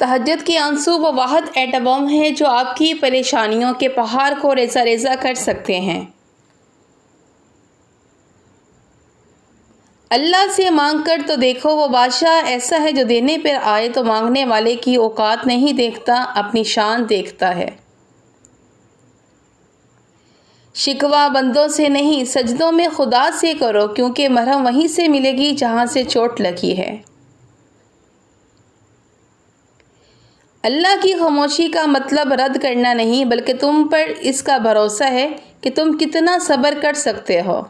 تہجد کے آنسو وہ واحد ایٹم بم ہیں جو آپ کی پریشانیوں کے پہاڑ کو ریزہ ریزہ کر سکتے ہیں۔ اللہ سے مانگ کر تو دیکھو، وہ بادشاہ ایسا ہے جو دینے پر آئے تو مانگنے والے کی اوقات نہیں دیکھتا، اپنی شان دیکھتا ہے۔ شکوہ بندوں سے نہیں، سجدوں میں خدا سے کرو، کیونکہ مرہم وہیں سے ملے گی جہاں سے چوٹ لگی ہے۔ اللہ کی خاموشی کا مطلب رد کرنا نہیں، بلکہ تم پر اس کا بھروسہ ہے کہ تم کتنا صبر کر سکتے ہو۔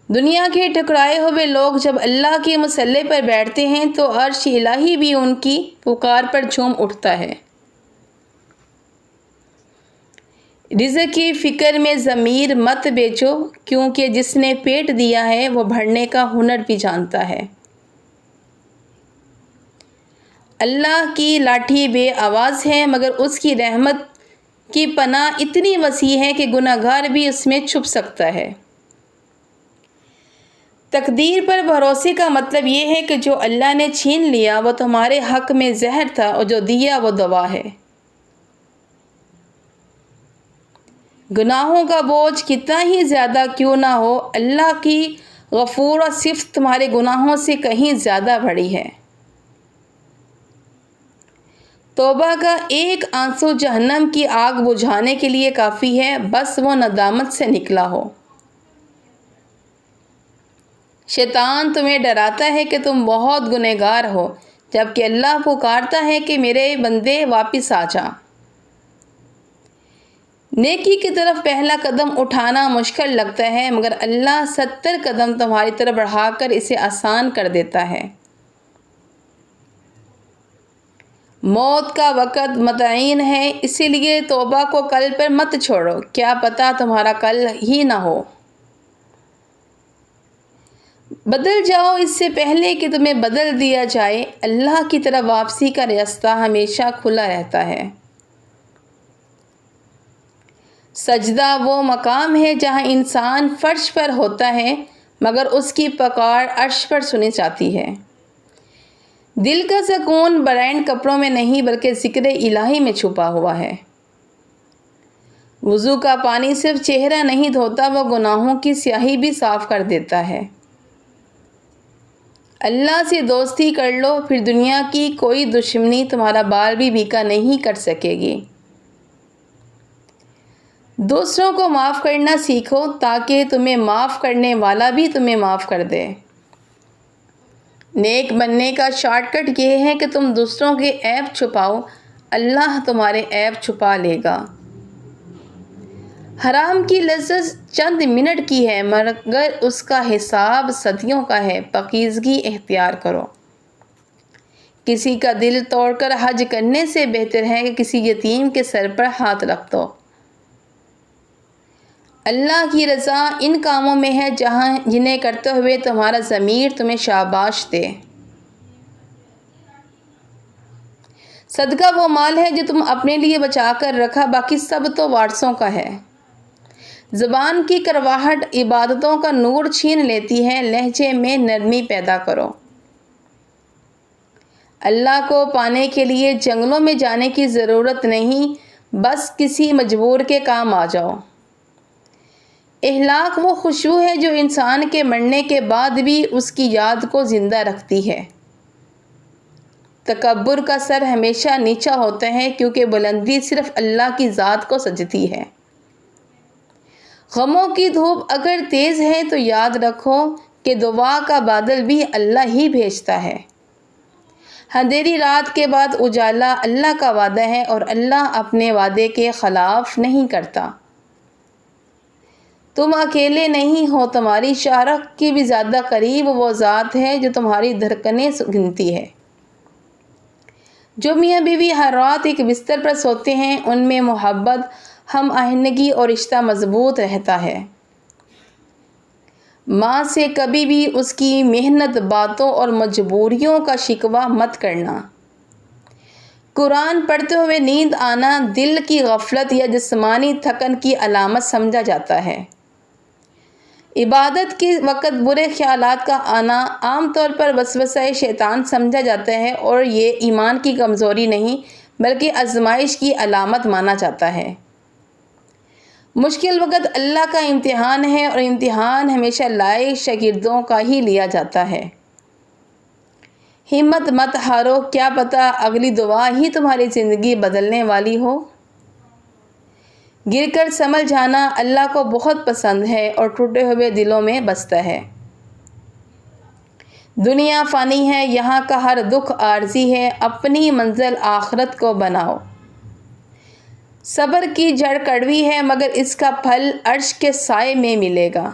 دنیا کے ٹھکرائے ہوئے لوگ جب اللہ کے مصلی پر بیٹھتے ہیں تو عرش الہی بھی ان کی پکار پر جھوم اٹھتا ہے۔ رزق کی فکر میں ضمیر مت بیچو، کیونکہ جس نے پیٹ دیا ہے وہ بھرنے کا ہنر بھی جانتا ہے۔ اللہ کی لاٹھی بے آواز ہے، مگر اس کی رحمت کی پناہ اتنی وسیع ہے کہ گناہ گار بھی اس میں چھپ سکتا ہے۔ تقدیر پر بھروسے کا مطلب یہ ہے کہ جو اللہ نے چھین لیا وہ تمہارے حق میں زہر تھا، اور جو دیا وہ دوا ہے۔ گناہوں کا بوجھ کتنا ہی زیادہ کیوں نہ ہو، اللہ کی غفور اور صفت تمہارے گناہوں سے کہیں زیادہ بڑی ہے۔ توبہ کا ایک آنسو جہنم کی آگ بجھانے کے لیے کافی ہے، بس وہ ندامت سے نکلا ہو۔ شیطان تمہیں ڈراتا ہے کہ تم بہت گنہگار ہو، جبکہ اللہ پکارتا ہے کہ میرے بندے واپس آ جا۔ نیکی کی طرف پہلا قدم اٹھانا مشکل لگتا ہے، مگر اللہ 70 قدم تمہاری طرف بڑھا کر اسے آسان کر دیتا ہے۔ موت کا وقت متعین ہے، اسی لیے توبہ کو کل پر مت چھوڑو، کیا پتہ تمہارا کل ہی نہ ہو۔ بدل جاؤ اس سے پہلے کہ تمہیں بدل دیا جائے، اللہ کی طرف واپسی کا راستہ ہمیشہ کھلا رہتا ہے۔ سجدہ وہ مقام ہے جہاں انسان فرش پر ہوتا ہے، مگر اس کی پکار عرش پر سنی جاتی ہے۔ دل کا سکون برینڈ کپڑوں میں نہیں، بلکہ ذکر الہی میں چھپا ہوا ہے۔ وضو کا پانی صرف چہرہ نہیں دھوتا، وہ گناہوں کی سیاہی بھی صاف کر دیتا ہے۔ اللہ سے دوستی کر لو، پھر دنیا کی کوئی دشمنی تمہارا بال بھی بیکا نہیں کر سکے گی۔ دوسروں کو معاف کرنا سیکھو تاکہ تمہیں معاف کرنے والا بھی تمہیں معاف کر دے۔ نیک بننے کا شارٹ کٹ یہ ہے کہ تم دوسروں کے عیب چھپاؤ، اللہ تمہارے عیب چھپا لے گا۔ حرام کی لذت چند منٹ کی ہے، مگر اس کا حساب صدیوں کا ہے، پاکیزگی اختیار کرو۔ کسی کا دل توڑ کر حج کرنے سے بہتر ہے کہ کسی یتیم کے سر پر ہاتھ رکھ دو۔ اللہ کی رضا ان کاموں میں ہے جنہیں کرتے ہوئے تمہارا ضمیر تمہیں شاباش دے۔ صدقہ وہ مال ہے جو تم اپنے لیے بچا کر رکھا، باقی سب تو وارثوں کا ہے۔ زبان کی کرواہٹ عبادتوں کا نور چھین لیتی ہے، لہجے میں نرمی پیدا کرو۔ اللہ کو پانے کے لیے جنگلوں میں جانے کی ضرورت نہیں، بس کسی مجبور کے کام آ جاؤ۔ اخلاق وہ خوشبو ہے جو انسان کے مرنے کے بعد بھی اس کی یاد کو زندہ رکھتی ہے۔ تکبر کا سر ہمیشہ نیچا ہوتا ہے، کیونکہ بلندی صرف اللہ کی ذات کو سجتی ہے۔ غموں کی دھوپ اگر تیز ہے تو یاد رکھو کہ دعا کا بادل بھی اللہ ہی بھیجتا ہے۔ اندھیری رات کے بعد اجالا اللہ کا وعدہ ہے، اور اللہ اپنے وعدے کے خلاف نہیں کرتا۔ تم اکیلے نہیں ہو، تمہاری شارخ کی بھی زیادہ قریب وہ ذات ہے جو تمہاری دھڑکنیں گنتی ہے۔ جو میاں بیوی ہر رات ایک بستر پر سوتے ہیں، ان میں محبت، ہم آہنگی اور رشتہ مضبوط رہتا ہے۔ ماں سے کبھی بھی اس کی محنت، باتوں اور مجبوریوں کا شکوہ مت کرنا۔ قرآن پڑھتے ہوئے نیند آنا دل کی غفلت یا جسمانی تھکن کی علامت سمجھا جاتا ہے۔ عبادت کے وقت برے خیالات کا آنا عام طور پر وسوسہ شیطان سمجھا جاتا ہے اور یہ ایمان کی کمزوری نہیں بلکہ آزمائش کی علامت مانا جاتا ہے۔ مشکل وقت اللہ کا امتحان ہے اور امتحان ہمیشہ لائق شاگردوں کا ہی لیا جاتا ہے۔ ہمت مت ہارو، کیا پتہ اگلی دعا ہی تمہاری زندگی بدلنے والی ہو۔ گر کر سنبھل جانا اللہ کو بہت پسند ہے اور ٹوٹے ہوئے دلوں میں بستا ہے۔ دنیا فانی ہے، یہاں کا ہر دکھ عارضی ہے، اپنی منزل آخرت کو بناؤ۔ صبر کی جڑ کڑوی ہے مگر اس کا پھل عرش کے سائے میں ملے گا۔